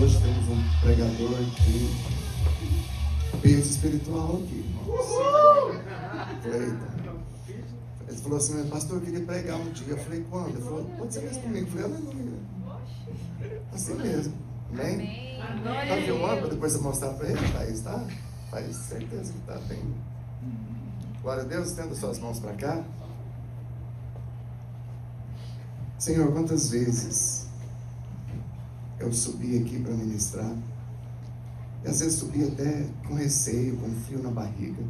hoje temos um pregador que peso espiritual aqui, irmãos. Ele falou assim, mas pastor, eu queria pregar um dia. Eu falei, quando? Ele falou, pode ser mesmo comigo. Eu falei, aleluia. Assim mesmo. Amém? Tá filmando para depois você mostrar para ele? Thaís, tá? Thaís, certeza que tá bem. Glória a Deus, estenda suas mãos para cá. Senhor, quantas vezes eu subi aqui para ministrar, e às vezes subi até com receio, com frio na barriga,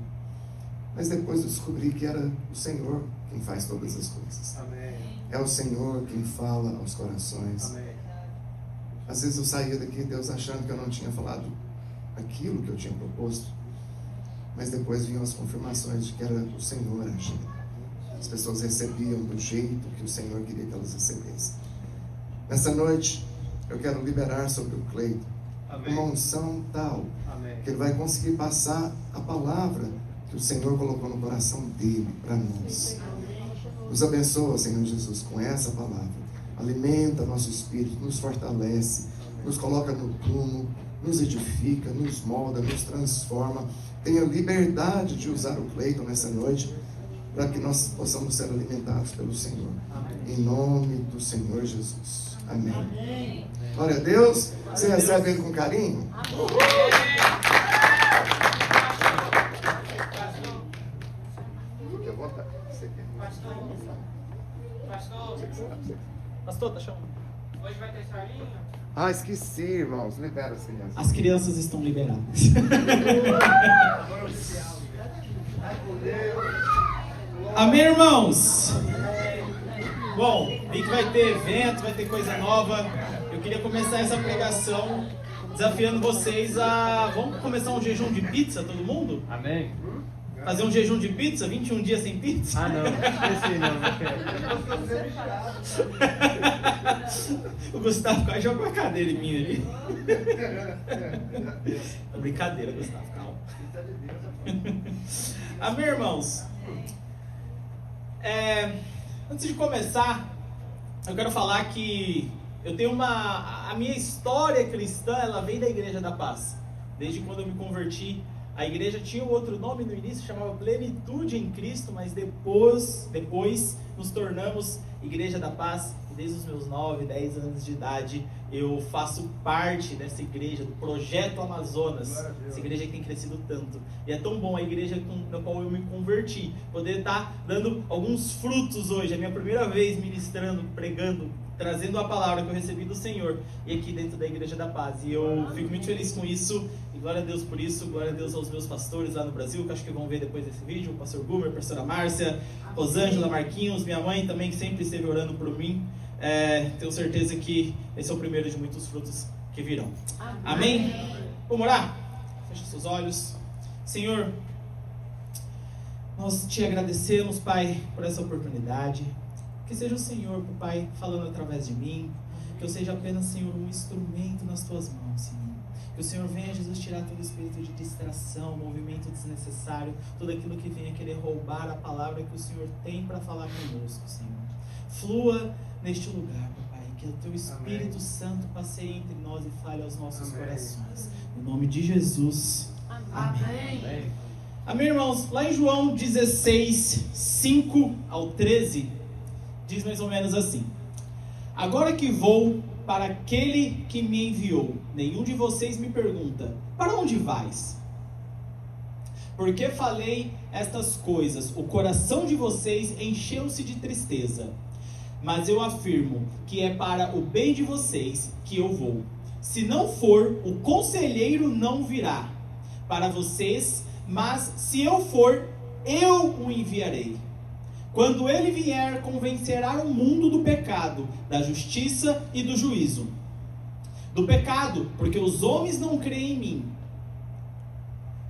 mas depois eu descobri que era o Senhor quem faz todas as coisas. Amém. É o Senhor quem fala aos corações. Amém. Às vezes eu saía daqui, Deus achando que eu não tinha falado aquilo que eu tinha proposto, mas depois vinham as confirmações de que era o Senhor agindo. As pessoas recebiam do jeito que o Senhor queria que elas recebessem. Nessa noite, eu quero liberar sobre o Cleiton uma unção tal, que ele vai conseguir passar a palavra que o Senhor colocou no coração dele para nós. Nos abençoa, Senhor Jesus, com essa palavra. Alimenta nosso espírito, nos fortalece, nos coloca no prumo, nos edifica, nos molda, nos transforma. Tenha liberdade de usar o Cleiton nessa noite, para que nós possamos ser alimentados pelo Senhor. Em nome do Senhor Jesus. Amém. Glória a Deus. Você recebe ele com carinho? Fique à vontade. Pastor, tá chamando. Hoje vai ter salinha? Ah, esqueci, irmãos. Libera as crianças. As crianças estão liberadas. Amém, irmãos? Bom, vi que vai ter evento, vai ter coisa nova. Eu queria começar essa pregação desafiando vocês a... Vamos começar um jejum de pizza, todo mundo? Amém. Fazer um jejum de pizza? 21 dias sem pizza? Ah, não. Esqueci, não quero. O Gustavo quase jogou a cadeira em mim ali. É brincadeira, Gustavo, calma. Amém, irmãos? Antes de começar, eu quero falar que eu tenho a minha história cristã, ela vem da Igreja da Paz. Desde quando eu me converti, a igreja tinha um outro nome no início, chamava Plenitude em Cristo, mas depois nos tornamos Igreja da Paz. E desde os meus 9, 10 anos de idade, eu faço parte dessa igreja, do Projeto Amazonas. Essa igreja que tem crescido tanto. E é tão bom a igreja na qual eu me converti, poder estar dando alguns frutos hoje. É a minha primeira vez ministrando, pregando, trazendo a palavra que eu recebi do Senhor, e aqui dentro da Igreja da Paz. E eu fico muito feliz com isso, e glória a Deus por isso, glória a Deus aos meus pastores lá no Brasil, que acho que vão ver depois desse vídeo, o pastor Gumer, a pastora Márcia, Rosângela, Marquinhos, minha mãe também, que sempre esteve orando por mim. Tenho certeza que esse é o primeiro de muitos frutos que virão. Amém? Vamos orar? Feche seus olhos. Senhor, nós te agradecemos, Pai, por essa oportunidade. Que seja o Senhor, Pai, falando através de mim. Que eu seja apenas, Senhor, um instrumento nas Tuas mãos, Senhor. Que o Senhor venha, Jesus, tirar todo espírito de distração, movimento desnecessário, tudo aquilo que venha querer roubar a palavra que o Senhor tem para falar conosco, Senhor. Flua neste lugar, Pai. Que o Teu Espírito Santo passeie entre nós e fale aos nossos corações. Em nome de Jesus. Amém. Amém, irmãos. Lá em João 16, 5 ao 13... diz mais ou menos assim: agora que vou para aquele que me enviou, nenhum de vocês me pergunta, para onde vais? Porque falei estas coisas, o coração de vocês encheu-se de tristeza. Mas eu afirmo que é para o bem de vocês que eu vou. Se não for, o conselheiro não virá para vocês, mas se eu for, eu o enviarei. Quando ele vier, convencerá o mundo do pecado, da justiça e do juízo. Do pecado, porque os homens não creem em mim.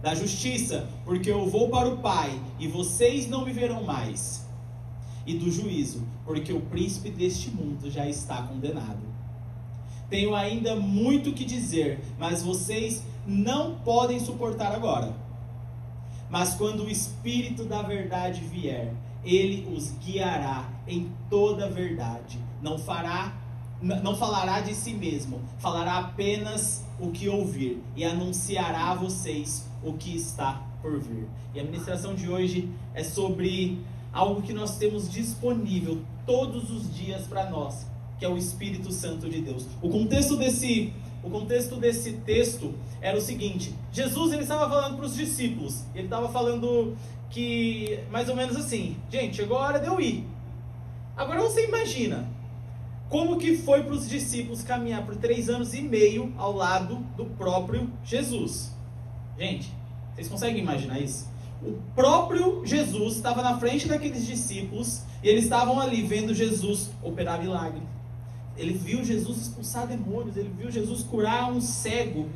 Da justiça, porque eu vou para o Pai, e vocês não me verão mais. E do juízo, porque o príncipe deste mundo já está condenado. Tenho ainda muito que dizer, mas vocês não podem suportar agora. Mas quando o Espírito da verdade vier, ele os guiará em toda a verdade. Não fará não falará de si mesmo, falará apenas o que ouvir e anunciará a vocês o que está por vir. E a ministração de hoje é sobre algo que nós temos disponível todos os dias para nós, que é o Espírito Santo de Deus. O contexto desse texto era o seguinte: Jesus, ele estava falando para os discípulos, ele estava falando que, mais ou menos assim, gente, chegou a hora de eu ir. Agora você imagina como que foi para os discípulos caminhar por 3 anos e meio ao lado do próprio Jesus. Gente, vocês conseguem imaginar isso? O próprio Jesus estava na frente daqueles discípulos e eles estavam ali vendo Jesus operar milagre. Ele viu Jesus expulsar demônios, ele viu Jesus curar um cego,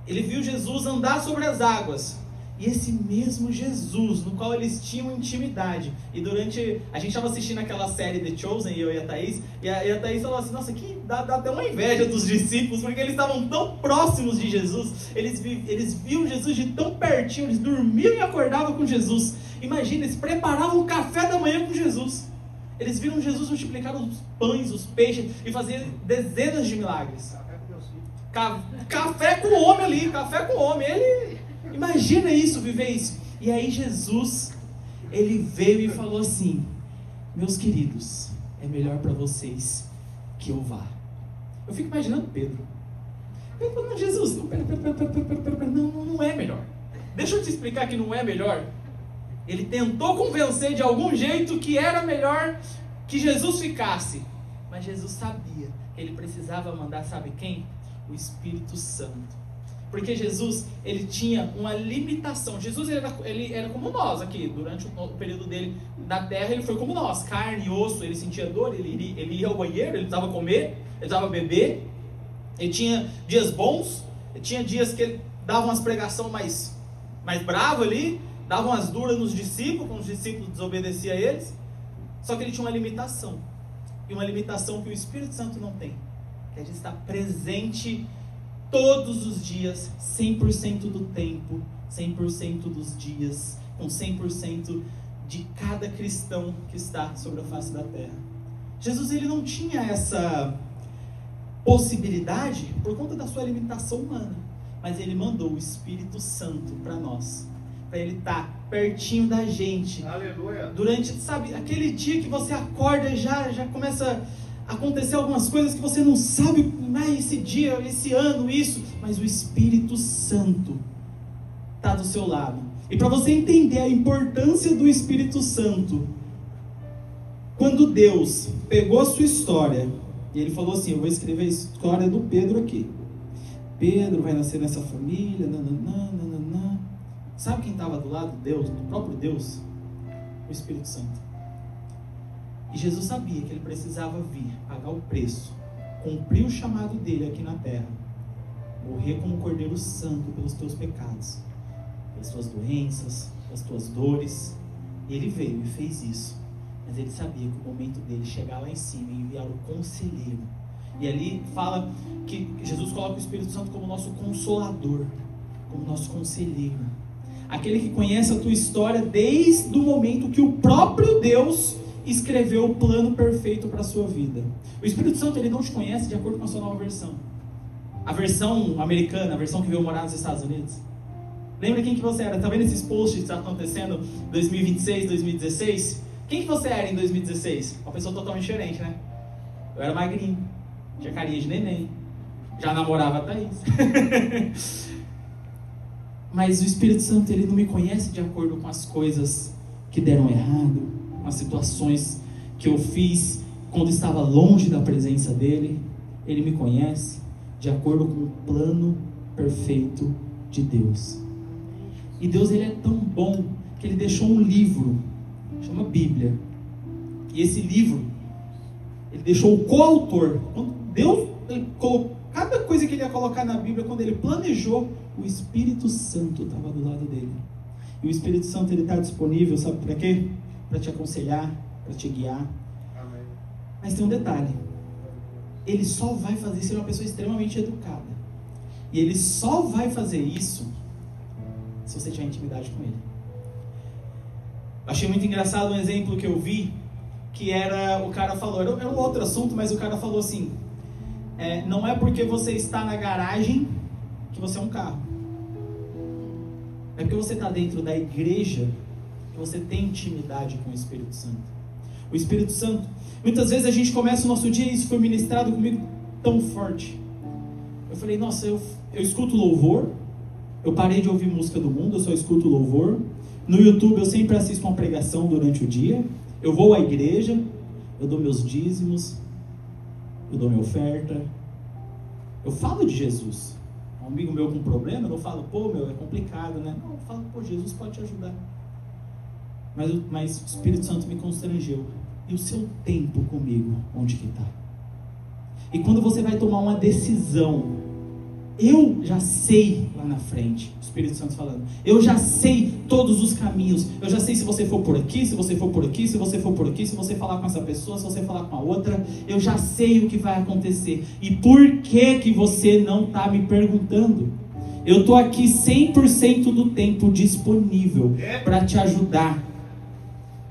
ele viu Jesus andar sobre as águas. E esse mesmo Jesus, no qual eles tinham intimidade, e durante, a gente estava assistindo aquela série The Chosen, eu e a Thaís, e a Thaís falou assim, nossa, que dá até uma inveja dos discípulos, porque eles estavam tão próximos de Jesus, eles viam Jesus de tão pertinho, eles dormiam e acordavam com Jesus. Imagina, eles preparavam o café da manhã com Jesus. Eles viram Jesus multiplicar os pães, os peixes, e fazer dezenas de milagres. Café com o homem ali, café com o homem, ele... Imagina isso, viver isso. E aí Jesus, ele veio e falou assim, meus queridos, é melhor para vocês que eu vá. Eu fico imaginando Pedro. Não, Jesus, não é melhor. Deixa eu te explicar que não é melhor. Ele tentou convencer de algum jeito que era melhor que Jesus ficasse. Mas Jesus sabia que ele precisava mandar, sabe quem? O Espírito Santo. Porque Jesus, ele tinha uma limitação. Jesus, ele era como nós aqui. Durante o período dele na terra, ele foi como nós. Carne e osso, ele sentia dor, ele ia ao banheiro, ele precisava comer, ele precisava beber. Ele tinha dias bons, ele tinha dias que ele dava umas pregações mais bravas ali, dava umas duras nos discípulos, quando os discípulos desobedeciam a eles. Só que ele tinha uma limitação. E uma limitação que o Espírito Santo não tem. Que é de estar presente todos os dias, 100% do tempo, 100% dos dias, com 100% de cada cristão que está sobre a face da terra. Jesus, ele não tinha essa possibilidade por conta da sua limitação humana, mas ele mandou o Espírito Santo para nós, para ele estar pertinho da gente. Aleluia. Durante, sabe, aquele dia que você acorda e já começa a acontecer algumas coisas que você não sabe, esse dia, esse ano, isso, mas o Espírito Santo está do seu lado. E para você entender a importância do Espírito Santo, quando Deus pegou a sua história, e ele falou assim, eu vou escrever a história do Pedro aqui. Pedro vai nascer nessa família, nananã. Sabe quem estava do lado de Deus, do próprio Deus? O Espírito Santo. E Jesus sabia que ele precisava vir, pagar o preço, cumprir o chamado dele aqui na terra, morrer como um cordeiro santo pelos teus pecados, pelas tuas doenças, pelas tuas dores. E ele veio e fez isso. Mas ele sabia que o momento dele chegar lá em cima e enviar o conselheiro. E ali fala que Jesus coloca o Espírito Santo como nosso consolador, como nosso conselheiro. Aquele que conhece a tua história desde o momento que o próprio Deus escreveu o plano perfeito para a sua vida. O Espírito Santo, ele não te conhece de acordo com a sua nova versão. A versão americana, a versão que veio morar nos Estados Unidos. Lembra quem que você era? Tá vendo esses posts que estão acontecendo 2026, 2016? Quem que você era em 2016? Uma pessoa totalmente diferente, né? Eu era magrinho, tinha carinha de neném, já namorava a Thaís. Mas o Espírito Santo, ele não me conhece de acordo com as coisas que deram errado, as situações que eu fiz quando estava longe da presença dele. Ele me conhece de acordo com o plano perfeito de Deus. E Deus, ele é tão bom que ele deixou um livro, chama Bíblia. E esse livro, ele deixou o coautor. Quando Deus, ele colocou cada coisa que ele ia colocar na Bíblia, quando ele planejou, o Espírito Santo estava do lado dele. E o Espírito Santo, ele está disponível, sabe para quê? Para te aconselhar, para te guiar. Amém. Mas tem um detalhe. Ele só vai fazer isso, ele é uma pessoa extremamente educada. E ele só vai fazer isso se você tiver intimidade com ele. Achei muito engraçado um exemplo que eu vi, que era, o cara falou, era um outro assunto, mas o cara falou assim, não é porque você está na garagem que você é um carro. É porque você está dentro da igreja que você tem intimidade com o Espírito Santo. O Espírito Santo, muitas vezes a gente começa o nosso dia, e isso foi ministrado comigo tão forte. Eu falei, nossa, eu escuto louvor, eu parei de ouvir música do mundo, eu só escuto louvor. No YouTube eu sempre assisto uma pregação durante o dia, eu vou à igreja, eu dou meus dízimos, eu dou minha oferta, eu falo de Jesus. Um amigo meu com problema, eu não falo, pô, meu, é complicado, né? Não, eu falo, pô, Jesus pode te ajudar. Mas o Espírito Santo me constrangeu. E o seu tempo comigo, onde que está? E quando você vai tomar uma decisão, eu já sei lá na frente, o Espírito Santo falando, eu já sei todos os caminhos, eu já sei se você for por aqui, se você for por aqui, se você for por aqui, se você falar com essa pessoa, se você falar com a outra, eu já sei o que vai acontecer. E por que você não está me perguntando? Eu estou aqui 100% do tempo disponível para te ajudar.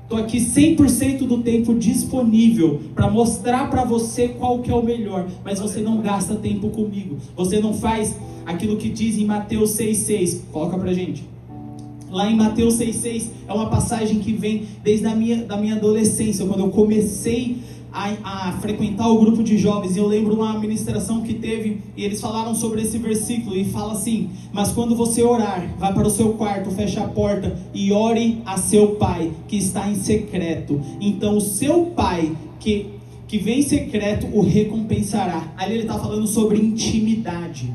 Estou aqui 100% do tempo disponível para mostrar para você qual que é o melhor, mas você não gasta tempo comigo, você não faz aquilo que diz em Mateus 6,6, coloca pra gente. Lá em Mateus 6,6 é uma passagem que vem desde a minha adolescência, quando eu comecei a frequentar o grupo de jovens, e eu lembro uma ministração que teve, e eles falaram sobre esse versículo, e fala assim: mas quando você orar, vá para o seu quarto, feche a porta, e ore a seu pai, que está em secreto, então o seu pai, que vem em secreto, o recompensará. Ali ele está falando sobre intimidade.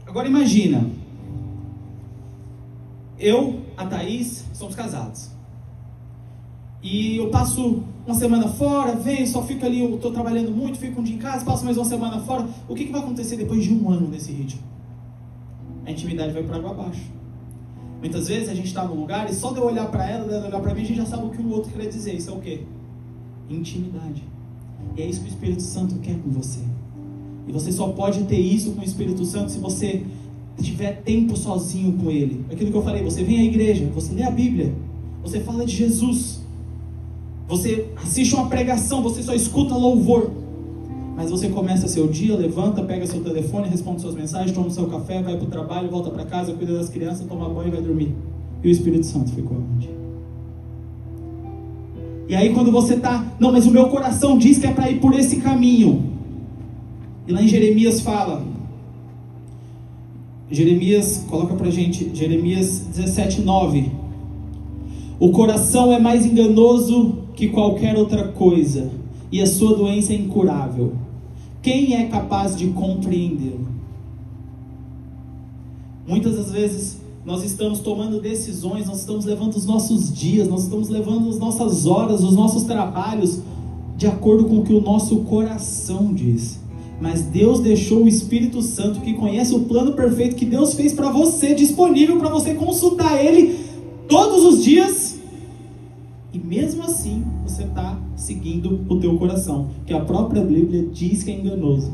Agora imagina, eu, a Thaís, somos casados, e eu passo uma semana fora, venho, só fico ali, eu estou trabalhando muito, fico um dia em casa, passo mais uma semana fora. O que vai acontecer depois de um ano nesse ritmo? A intimidade vai por água abaixo. Muitas vezes a gente está num lugar e só de eu olhar para ela, dela olhar para mim, a gente já sabe o que o outro quer dizer. Isso é o quê? Intimidade. E é isso que o Espírito Santo quer com você. E você só pode ter isso com o Espírito Santo se você tiver tempo sozinho com Ele. Aquilo que eu falei, você vem à igreja, você lê a Bíblia, você fala de Jesus, você assiste uma pregação, você só escuta louvor, mas você começa seu dia, levanta, pega seu telefone, responde suas mensagens, toma seu café, vai para o trabalho, volta para casa, cuida das crianças, toma banho e vai dormir. E o Espírito Santo ficou onde? E aí quando você está, não, mas o meu coração diz que é para ir por esse caminho. E lá em Jeremias fala, Jeremias, coloca pra gente, Jeremias 17:9. O coração é mais enganoso que qualquer outra coisa, e a sua doença é incurável. Quem é capaz de compreendê-lo? Muitas das vezes nós estamos tomando decisões, nós estamos levando os nossos dias, nós estamos levando as nossas horas, os nossos trabalhos de acordo com o que o nosso coração diz. Mas Deus deixou o Espírito Santo, que conhece o plano perfeito que Deus fez para você, disponível para você consultar Ele todos os dias. E mesmo assim, você está seguindo o teu coração, que a própria Bíblia diz que é enganoso.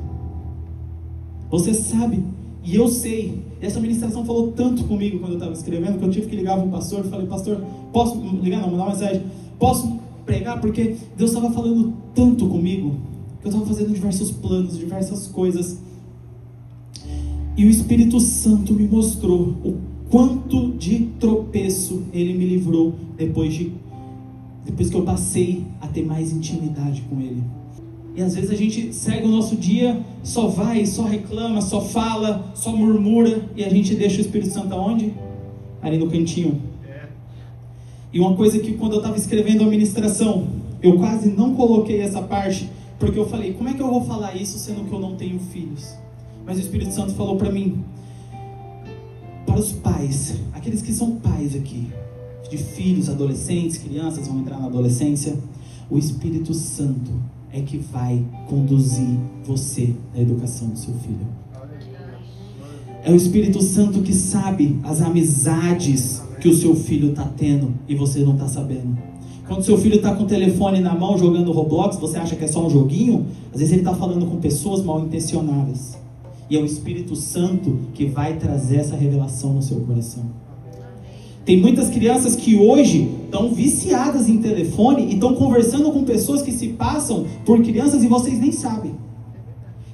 Você sabe, e eu sei, essa ministração falou tanto comigo quando eu estava escrevendo, que eu tive que ligar para o pastor, falei, pastor, posso ligar? Não, mandar uma mensagem, posso pregar? Porque Deus estava falando tanto comigo, que eu estava fazendo diversos planos, diversas coisas, e o Espírito Santo me mostrou o quanto de tropeço Ele me livrou depois que eu passei a ter mais intimidade com Ele. E às vezes a gente segue o nosso dia, só vai, só reclama, só fala, só murmura, e a gente deixa o Espírito Santo aonde? Ali no cantinho. E uma coisa que quando eu estava escrevendo a ministração, eu quase não coloquei essa parte, porque eu falei, como é que eu vou falar isso sendo que eu não tenho filhos? Mas o Espírito Santo falou para mim, para os pais, aqueles que são pais aqui, de filhos, adolescentes, crianças vão entrar na adolescência, o Espírito Santo é que vai conduzir você na educação do seu filho. É o Espírito Santo que sabe as amizades que o seu filho está tendo e você não está sabendo. Quando seu filho está com o telefone na mão jogando Roblox, você acha que é só um joguinho? Às vezes ele está falando com pessoas mal intencionadas. E é o Espírito Santo que vai trazer essa revelação no seu coração. Tem muitas crianças que hoje estão viciadas em telefone e estão conversando com pessoas que se passam por crianças e vocês nem sabem.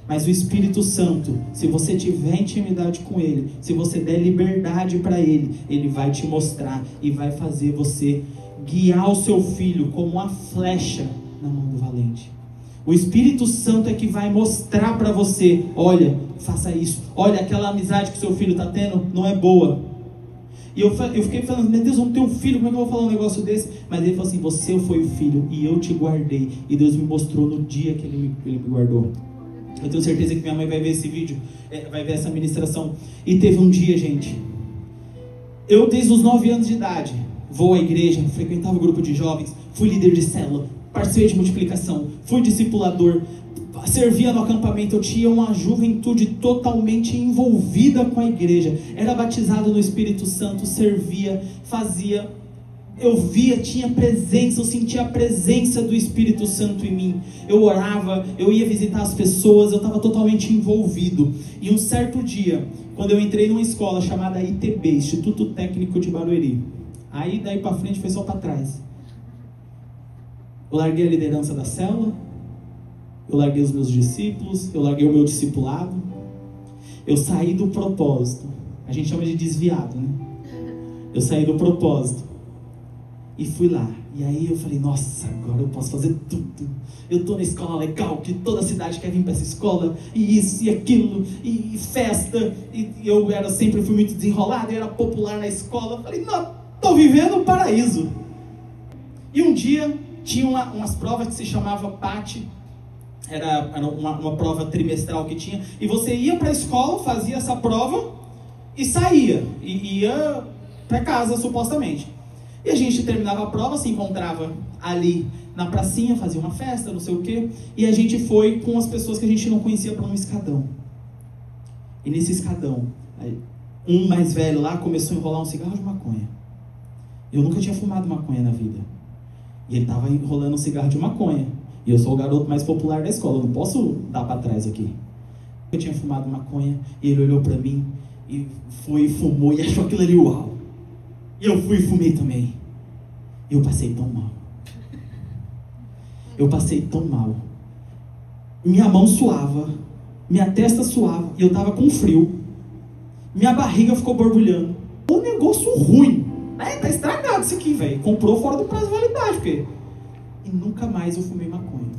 Mas o Espírito Santo, se você tiver intimidade com Ele, se você der liberdade para Ele, Ele vai te mostrar e vai fazer você guiar o seu filho como uma flecha na mão do valente. O Espírito Santo é que vai mostrar para você: olha, faça isso. Olha, aquela amizade que o seu filho está tendo não é boa. E eu fiquei falando: meu Deus, eu não tenho um filho, como é que eu vou falar um negócio desse? Mas ele falou assim: você foi o filho e eu te guardei. E Deus me mostrou no dia que ele me guardou. Eu tenho certeza que minha mãe vai ver esse vídeo, vai ver essa ministração. E teve um dia, gente, eu desde os 9 anos de idade vou à igreja, frequentava o grupo de jovens, fui líder de célula, participei de multiplicação, fui discipulador, servia no acampamento. Eu tinha uma juventude totalmente envolvida com a igreja, era batizado no Espírito Santo, servia, fazia, eu via, tinha presença, eu sentia a presença do Espírito Santo em mim. Eu orava, eu ia visitar as pessoas, eu estava totalmente envolvido. E um certo dia, quando eu entrei numa escola chamada ITB, Instituto Técnico de Barueri, aí daí para frente foi só para trás. Eu larguei a liderança da célula, eu larguei os meus discípulos, eu larguei o meu discipulado, eu saí do propósito. A gente chama de desviado, né? Eu saí do propósito e fui lá. E aí eu falei: nossa, agora eu posso fazer tudo. Eu tô na escola legal, que toda a cidade quer vir para essa escola, e isso e aquilo, e festa. E eu sempre fui muito desenrolado, eu era popular na escola. Eu falei: não, tô vivendo o paraíso. E um dia tinha umas provas que se chamava PAT. Era uma prova trimestral que tinha. E você ia para a escola, fazia essa prova e saía. E ia para casa, supostamente. E a gente terminava a prova, se encontrava ali na pracinha, fazia uma festa, não sei o quê. E a gente foi com as pessoas que a gente não conhecia para um escadão. E nesse escadão, um mais velho lá começou a enrolar um cigarro de maconha. Eu nunca tinha fumado maconha na vida. E ele estava enrolando um cigarro de maconha. E eu sou o garoto mais popular da escola, eu não posso dar para trás aqui. Eu tinha fumado maconha e ele olhou para mim e foi, fumou e achou aquilo ali uau. E eu fui e fumei também. E eu passei tão mal. Eu passei tão mal. Minha mão suava, minha testa suava e eu tava com frio. Minha barriga ficou borbulhando. Um negócio ruim. Tá estragado isso aqui, velho. Comprou fora do prazo de validade, porque... E nunca mais eu fumei maconha.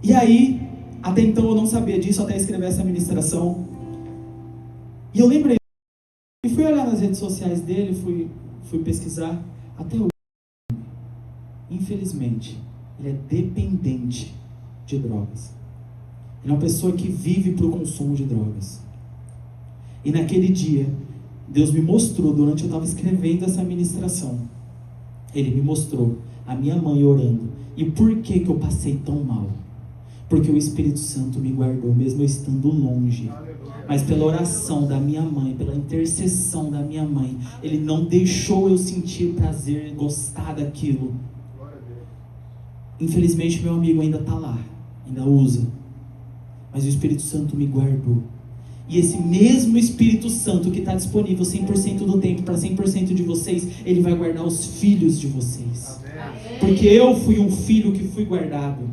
E aí, até então eu não sabia disso, até escrever essa ministração. E eu lembrei. E fui olhar nas redes sociais dele, fui pesquisar. Até hoje, infelizmente, ele é dependente de drogas. Ele é uma pessoa que vive para o consumo de drogas. E naquele dia, Deus me mostrou, durante eu estava escrevendo essa ministração, Ele me mostrou a minha mãe orando. E por que eu passei tão mal? Porque o Espírito Santo me guardou, mesmo eu estando longe. Mas pela oração da minha mãe, pela intercessão da minha mãe, Ele não deixou eu sentir prazer, gostar daquilo. Infelizmente meu amigo ainda está lá, ainda usa. Mas o Espírito Santo me guardou. E esse mesmo Espírito Santo que está disponível 100% do tempo para 100% de vocês, Ele vai guardar os filhos de vocês. Porque eu fui um filho que fui guardado.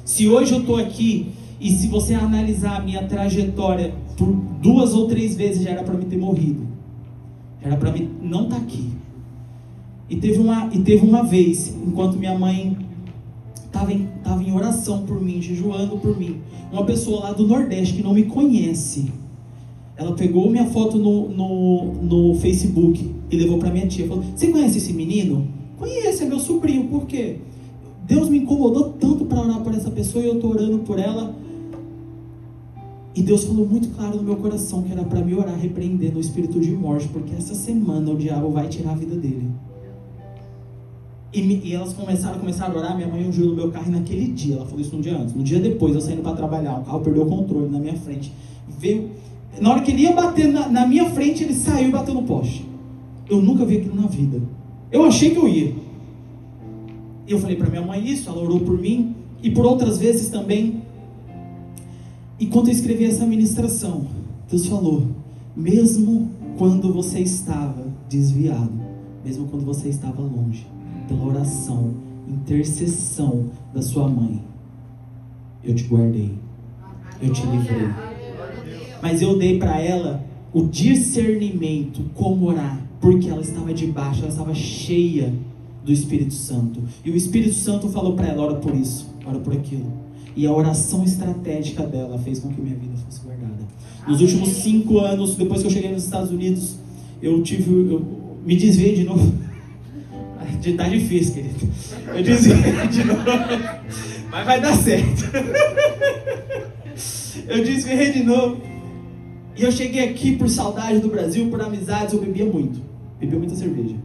Se hoje eu estou aqui, e se você analisar a minha trajetória, por 2 ou 3 vezes já era para me ter morrido. Já era para mim não estar aqui. E teve uma vez, enquanto minha mãe estava em oração por mim, jejuando por mim, uma pessoa lá do Nordeste que não me conhece, ela pegou minha foto no Facebook e levou para minha tia. Falou: você conhece esse menino? Conheço, é meu sobrinho. Por quê? Deus me incomodou tanto para orar por essa pessoa e eu estou orando por ela. E Deus falou muito claro no meu coração que era para me orar repreendendo o espírito de morte, porque essa semana o diabo vai tirar a vida dele. E elas começaram a orar. Minha mãe ungiu no meu carro, e naquele dia, ela falou isso um dia antes, um dia depois, eu saindo para trabalhar, o carro perdeu o controle na minha frente, veio, na hora que ele ia bater na minha frente, ele saiu e bateu no poste. Eu nunca vi aquilo na vida. Eu achei que eu ia. E eu falei para minha mãe isso, ela orou por mim, e por outras vezes também. Enquanto eu escrevi essa ministração, Deus falou: mesmo quando você estava desviado, mesmo quando você estava longe, pela oração, intercessão da sua mãe, eu te guardei, eu te livrei. Mas eu dei para ela o discernimento, como orar, porque ela estava debaixo, ela estava cheia do Espírito Santo. E o Espírito Santo falou para ela: ora por isso, ora por aquilo. E a oração estratégica dela fez com que minha vida fosse guardada. Nos últimos 5 anos, depois que eu cheguei nos Estados Unidos, eu me desviei de novo. Tá difícil, querido. Eu desviei de novo, mas vai dar certo. Eu desviei de novo. E eu cheguei aqui por saudade do Brasil, por amizades. Eu bebia muito. Bebia muita cerveja.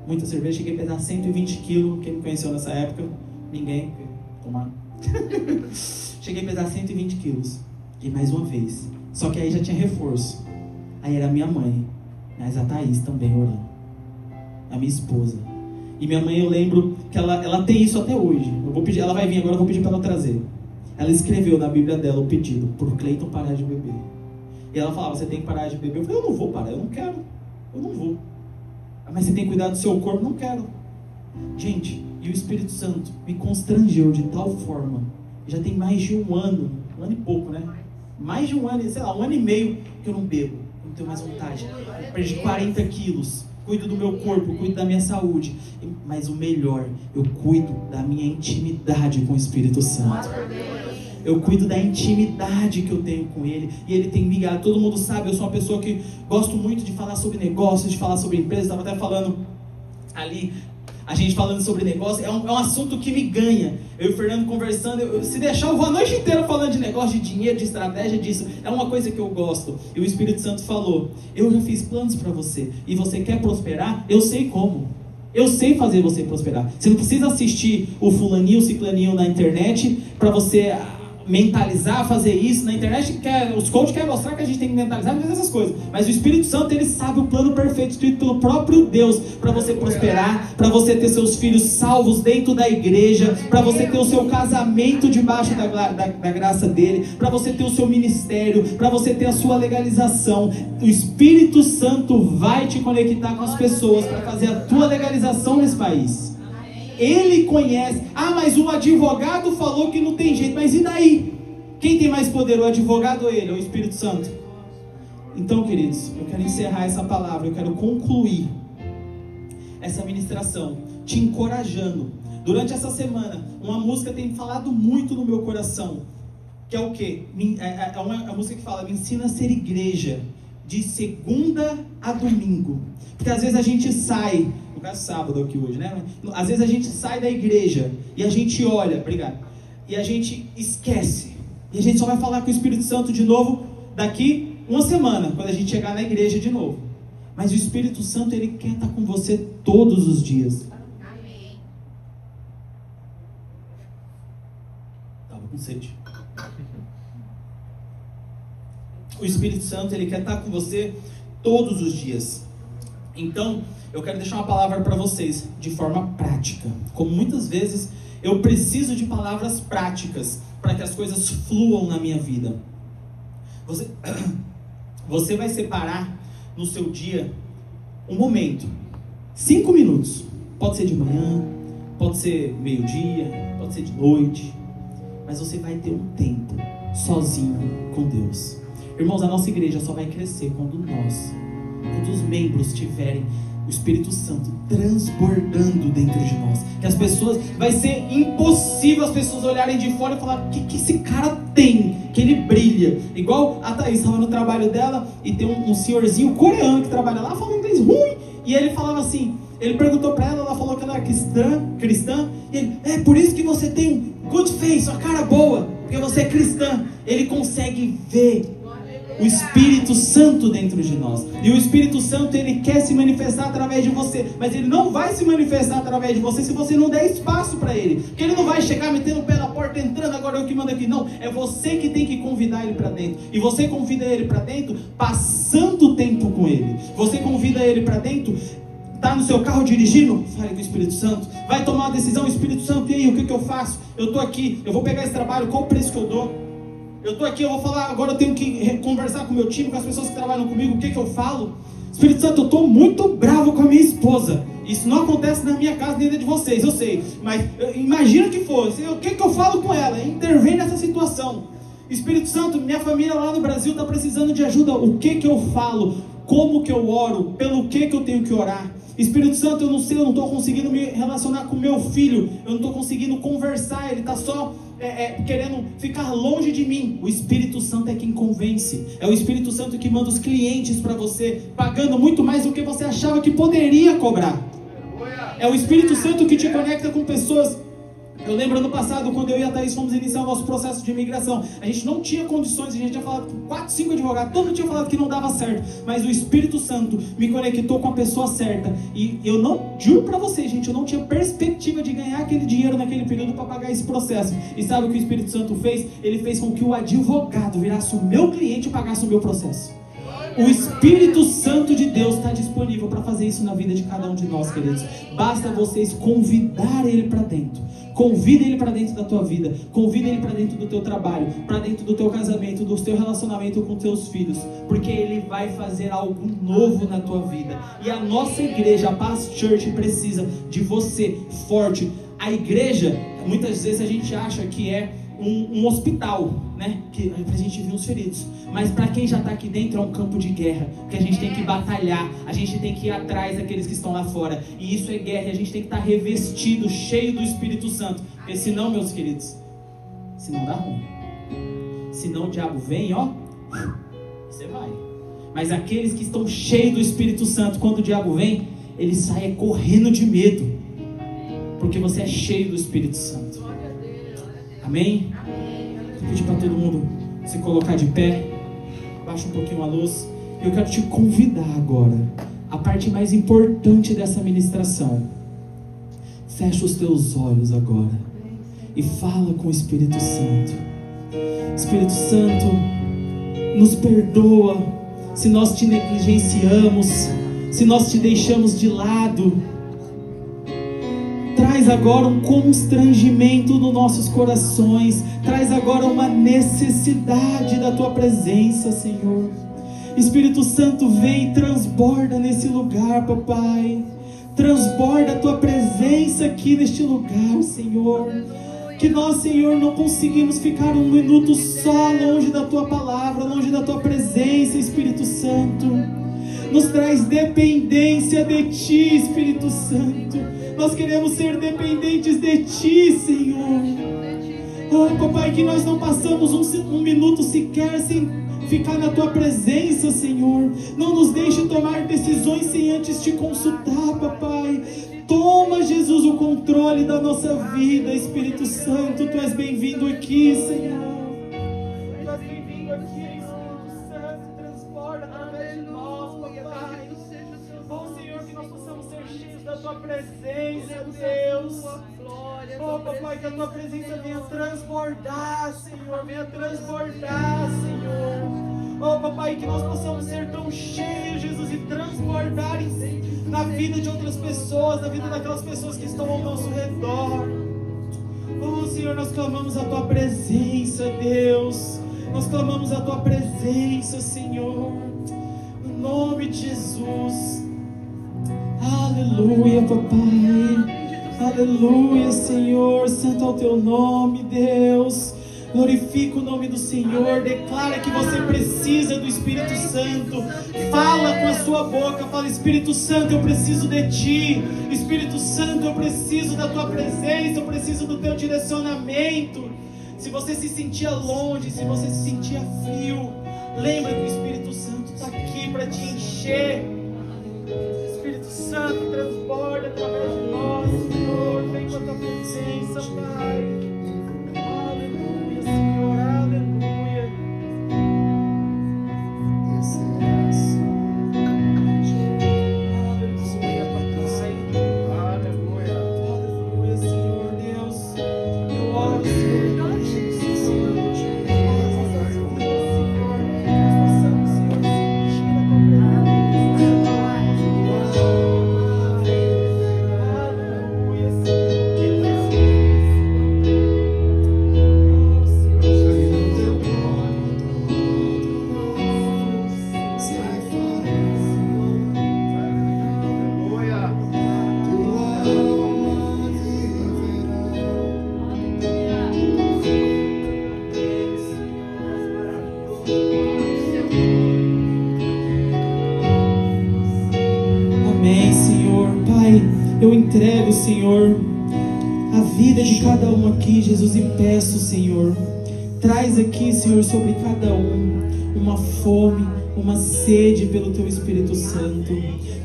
Muita cerveja. Cheguei a pesar 120 quilos. Quem me conheceu nessa época? Ninguém. Tomar. Cheguei a pesar 120 quilos. E mais uma vez. Só que aí já tinha reforço. Aí era a minha mãe. Mas a Thaís também orando. A minha esposa. E minha mãe, eu lembro que ela tem isso até hoje. Eu vou pedir, ela vai vir agora, eu vou pedir para ela trazer. Ela escreveu na Bíblia dela o pedido: por Cleiton parar de beber. E ela falava: você tem que parar de beber. Eu falei: eu não vou parar, eu não quero. Eu não vou. Mas você tem que cuidar do seu corpo. Não quero. Gente, e o Espírito Santo me constrangeu de tal forma. Já tem mais de um ano e pouco, né? Mais de um ano, sei lá, 1 ano e meio que eu não bebo. Eu não tenho mais vontade. Eu perdi 40 quilos. Cuido do meu corpo, cuido da minha saúde. Mas o melhor, eu cuido da minha intimidade com o Espírito Santo. Eu cuido da intimidade que eu tenho com Ele. E Ele tem me guiado. Todo mundo sabe, eu sou uma pessoa que gosto muito de falar sobre negócios, de falar sobre empresas. Estava até falando ali, a gente falando sobre negócio. É um assunto que me ganha. Eu e o Fernando conversando. Se deixar, eu vou a noite inteira falando de negócio, de dinheiro, de estratégia, disso. É uma coisa que eu gosto. E o Espírito Santo falou: eu já fiz planos para você. E você quer prosperar? Eu sei como. Eu sei fazer você prosperar. Você não precisa assistir o fulaninho, o ciclaninho na internet para você mentalizar, fazer isso na internet. Os coaches querem mostrar que a gente tem que mentalizar e fazer essas coisas, mas o Espírito Santo, ele sabe o plano perfeito escrito pelo próprio Deus para você prosperar, para você ter seus filhos salvos dentro da igreja, para você ter o seu casamento debaixo da graça dele, para você ter o seu ministério, para você ter a sua legalização. O Espírito Santo vai te conectar com as pessoas para fazer a tua legalização nesse país. Ele conhece. Ah, mas o advogado falou que não tem jeito. Mas e daí? Quem tem mais poder, o advogado ou ele, ou o Espírito Santo? Então, queridos, eu quero encerrar essa palavra, eu quero concluir essa ministração te encorajando. Durante essa semana, uma música tem falado muito no meu coração, que é o quê? É uma música que fala: me ensina a ser igreja, de segunda a domingo. Porque às vezes a gente sai, no caso sábado aqui hoje, né? Às vezes a gente sai da igreja e a gente olha, obrigado, e a gente esquece. E a gente só vai falar com o Espírito Santo de novo daqui 1 semana, quando a gente chegar na igreja de novo. Mas o Espírito Santo, ele quer estar com você todos os dias. Amém. Estava com sede. O Espírito Santo, ele quer estar com você todos os dias. Então, eu quero deixar uma palavra para vocês de forma prática. Como muitas vezes eu preciso de palavras práticas para que as coisas fluam na minha vida. Você vai separar no seu dia um momento, 5 minutos. Pode ser de manhã, pode ser meio-dia, pode ser de noite. Mas você vai ter um tempo sozinho com Deus. Irmãos, a nossa igreja só vai crescer quando os membros tiverem o Espírito Santo transbordando dentro de nós. Que as pessoas, vai ser impossível as pessoas olharem de fora e falar: o que esse cara tem? Que ele brilha. Igual a Thaís estava no trabalho dela e tem um senhorzinho coreano que trabalha lá, falando inglês ruim. E ele falava assim, ele perguntou para ela falou que ela era cristã. E ele: é por isso que você tem um good face, uma cara boa, porque você é cristã. Ele consegue ver o Espírito Santo dentro de nós. E o Espírito Santo, ele quer se manifestar através de você, mas ele não vai se manifestar através de você se você não der espaço para ele. Porque ele não vai chegar metendo o pé na porta, entrando, agora eu que mando aqui. Não, é você que tem que convidar ele para dentro. E você convida ele para dentro passando tempo com ele. Você convida ele para dentro, tá no seu carro dirigindo, fale com o Espírito Santo. Vai tomar uma decisão, Espírito Santo, e aí, o que eu faço? Eu tô aqui, eu vou pegar esse trabalho, qual o preço que eu dou? Eu estou aqui, eu vou falar, agora eu tenho que conversar com o meu time, com as pessoas que trabalham comigo, o que eu falo? Espírito Santo, eu estou muito bravo com a minha esposa. Isso não acontece na minha casa nem na de vocês, eu sei. Mas imagina que fosse. O que eu falo com ela? Intervém nessa situação. Espírito Santo, minha família lá no Brasil está precisando de ajuda. O que eu falo? Como que eu oro? Pelo que eu tenho que orar? Espírito Santo, eu não sei, eu não estou conseguindo me relacionar com meu filho. Eu não estou conseguindo conversar. Ele está só querendo ficar longe de mim. O Espírito Santo é quem convence. É o Espírito Santo que manda os clientes para você, pagando muito mais do que você achava que poderia cobrar. É o Espírito Santo que te conecta com pessoas. Eu lembro ano passado, quando eu e a Thaís fomos iniciar o nosso processo de imigração, a gente não tinha condições, a gente tinha falado com 4, 5 advogados, todo mundo tinha falado que não dava certo, mas o Espírito Santo me conectou com a pessoa certa, e eu não, juro pra vocês, gente, eu não tinha perspectiva de ganhar aquele dinheiro naquele período para pagar esse processo. E sabe o que o Espírito Santo fez? Ele fez com que o advogado virasse o meu cliente e pagasse o meu processo. O Espírito Santo de Deus está disponível para fazer isso na vida de cada um de nós, queridos. Basta vocês convidar Ele para dentro. Convida Ele para dentro da tua vida. Convida Ele para dentro do teu trabalho, para dentro do teu casamento, do teu relacionamento com teus filhos, porque Ele vai fazer algo novo na tua vida. E a nossa igreja, a Paz Church, precisa de você forte. A igreja, muitas vezes a gente acha que é um hospital, né? Que é pra gente ver os feridos. Mas para quem já está aqui dentro é um campo de guerra, que a gente tem que batalhar, a gente tem que ir atrás daqueles que estão lá fora. E isso é guerra, e a gente tem que estar revestido, cheio do Espírito Santo. Porque senão, meus queridos, senão dá ruim. Senão o diabo vem, ó, você vai. Mas aqueles que estão cheios do Espírito Santo, quando o diabo vem, ele sai correndo de medo, porque você é cheio do Espírito Santo. Amém? Vou pedir para todo mundo se colocar de pé. Baixa um pouquinho a luz. Eu quero te convidar agora, a parte mais importante dessa ministração. Fecha os teus olhos agora e fala com o Espírito Santo. Espírito Santo, nos perdoa se nós te negligenciamos, se nós te deixamos de lado. Traz agora um constrangimento nos nossos corações. Traz agora uma necessidade da tua presença, Senhor. Espírito Santo, vem e transborda nesse lugar, papai. Transborda a tua presença aqui neste lugar, Senhor. Que nós, Senhor, não conseguimos ficar um minuto só longe da tua palavra, longe da tua presença, Espírito Santo. Nos traz dependência de ti, Espírito Santo. Nós queremos ser dependentes de ti, Senhor. Oh, papai, que nós não passamos um minuto sequer sem ficar na tua presença, Senhor. Não nos deixe tomar decisões sem antes te consultar, papai. Toma, Jesus, o controle da nossa vida, Espírito Santo. Tu és bem-vindo aqui, Senhor. Tu és bem-vindo aqui, Espírito Santo. Transborda através de nós, papai. Oh, Senhor, que nós possamos ser cheios da tua presença, Deus. Oh, papai, que a tua presença venha transbordar, Senhor. Venha transbordar, Senhor. Oh, papai, que nós possamos ser tão cheios, Jesus, e transbordar na vida de outras pessoas, na vida daquelas pessoas que estão ao nosso redor. Oh, Senhor, nós clamamos a tua presença, Deus. Nós clamamos a tua presença, Senhor. No nome de Jesus. Aleluia, papai. Aleluia, Senhor. Santo é o teu nome, Deus. Glorifica o nome do Senhor. Declara que você precisa do Espírito Santo. Fala com a sua boca. Fala: Espírito Santo, eu preciso de ti. Espírito Santo, eu preciso da tua presença. Eu preciso do teu direcionamento. Se você se sentia longe, se você se sentia frio, lembra que o Espírito Santo está aqui para te encher. Espírito Santo, transborda através de nós, Senhor. Vem com a tua presença, Pai. Aleluia, Senhor, aleluia. Aleluia. Aleluia, Senhor Deus. Eu oro, Senhor. Amém, Senhor. Pai, eu entrego, Senhor, a vida de cada um aqui, Jesus, e peço, Senhor, traz aqui, Senhor, sobre cada um uma fome, uma sede pelo Teu Espírito Santo.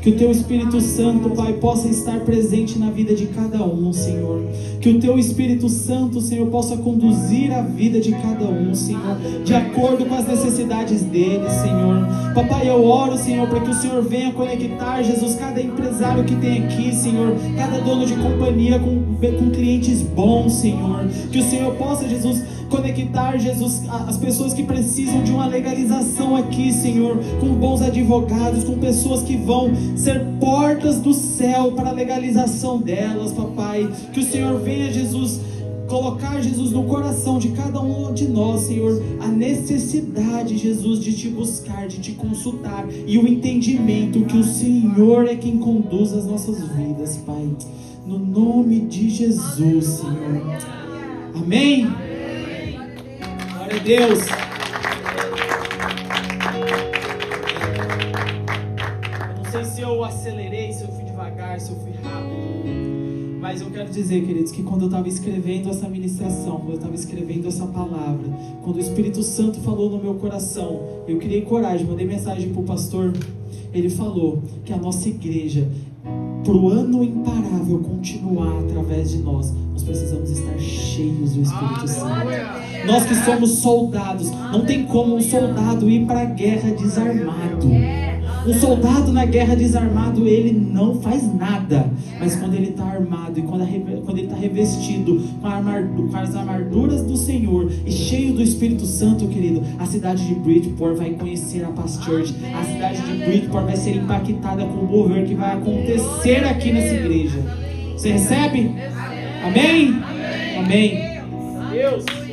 Que o Teu Espírito Santo, Pai, possa estar presente na vida de cada um, Senhor. Que o Teu Espírito Santo, Senhor, possa conduzir a vida de cada um, Senhor, de acordo com as necessidades deles, Senhor. Papai, eu oro, Senhor, para que o Senhor venha conectar, Jesus, cada empresário que tem aqui, Senhor, cada dono de companhia com clientes bons, Senhor. Que o Senhor possa, Jesus, conectar, Jesus, as pessoas que precisam de uma legalização aqui, Senhor, com bons advogados, com pessoas que vão ser portas do céu para a legalização delas, Papai. Que o Senhor venha, Jesus, colocar, Jesus, no coração de cada um de nós, Senhor, a necessidade, Jesus, de Te buscar, de Te consultar, e o entendimento que o Senhor é quem conduz as nossas vidas, Pai. No nome de Jesus, Senhor. Amém? Glória a Deus. Eu não sei se eu acelerei, se eu fui devagar, se eu fui rápido, mas eu quero dizer, queridos, que quando eu estava escrevendo essa ministração, quando eu estava escrevendo essa palavra, quando o Espírito Santo falou no meu coração, eu criei coragem, mandei mensagem para o pastor. Ele falou que a nossa igreja, para o ano imparável continuar através de nós precisamos estar cheios do Espírito Santo. Nós que somos soldados, não tem como um soldado ir para a guerra desarmado. Um soldado na guerra desarmado, ele não faz nada. Mas quando ele está armado e quando ele está revestido com as armaduras do Senhor e cheio do Espírito Santo, querido, a cidade de Bridgeport vai conhecer a Paz Church. A cidade de Bridgeport vai ser impactada com o mover que vai acontecer aqui nessa igreja. Você recebe? Amém? Amém. Deus.